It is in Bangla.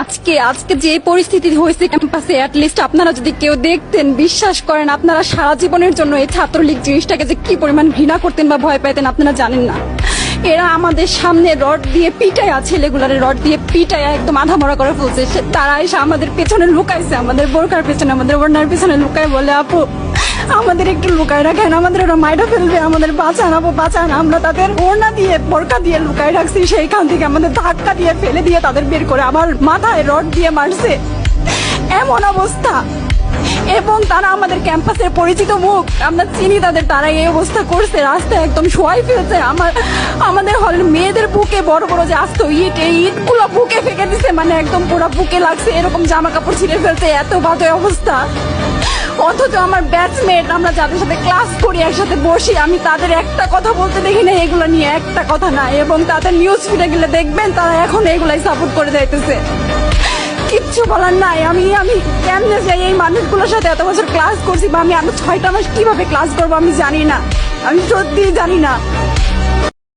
আজকে আজকে যে পরিস্থিতি হয়েছে ক্যাম্পাসে, অ্যাটলিস্ট আপনারা যদি কেউ দেখতেন, বিশ্বাস করেন আপনারা সারা জীবনের জন্য এই ছাত্রলীগ জিনিসটাকে যে কি পরিমাণ ঘৃণা করতেন বা ভয় পাইতেন আপনারা জানেন না। এরা আমাদের সামনে রড দিয়ে পিটায়া, ছেলেগুলারে রড দিয়ে পিটায়া একদম আধা মরা করে ফেলছে। তারা এসে আমাদের পেছনে লুকাইছে, আমাদের বোরকার পেছনে, আমাদের ওড়নার পেছনে লুকায় বলে, আপু আমাদের একটু লুকায় রাখেন, আমাদের ওরা মাইরা ফেলবে, আমাদের বাঁচান আপু বাঁচান। আমরা তাদের ওড়না দিয়ে বোরকা দিয়ে লুকায় রাখছি, সেইখান থেকে আমাদের ধাক্কা দিয়ে ফেলে দিয়ে তাদের বের করে আমার মাথায় রড দিয়ে মারছে। এমন অবস্থা। এবং তারা আমাদের ক্যাম্পাসের পরিচিত মুখ, আমরা চিনি তাদের, তারা এই অবস্থা করছে, রাস্তায় একদম শোয়াই ফেলছে। আমাদের হলের মেয়েদের বুকে বড় বড় যে আসতো ইট, এই ইটগুলো বুকে ফেঁকে দিছে, মানে একদম পুরো বুকে লাগছে, এরকম জামা কাপড় ছিঁড়ে ফেলছে, এত বাজে অবস্থা। অথচ আমার ব্যাচমেট, আমরা যাদের সাথে ক্লাস করি, একসাথে বসি, আমি তাদের একটা কথা বলতে দেখি না এগুলো নিয়ে, একটা কথা না। এবং তাদের নিউজ ফিডে গেলে দেখবেন তারা এখন এগুলাই সাপোর্ট করে যাইতেছে। কিচ্ছু বলার নাই। আমি কেমনে যাই এই মানুষগুলোর সাথে এত বছর ক্লাস করছি, বা আমি আরো 6টা মাস কিভাবে ক্লাস করবো আমি জানি না, আমি সত্যিই জানি না।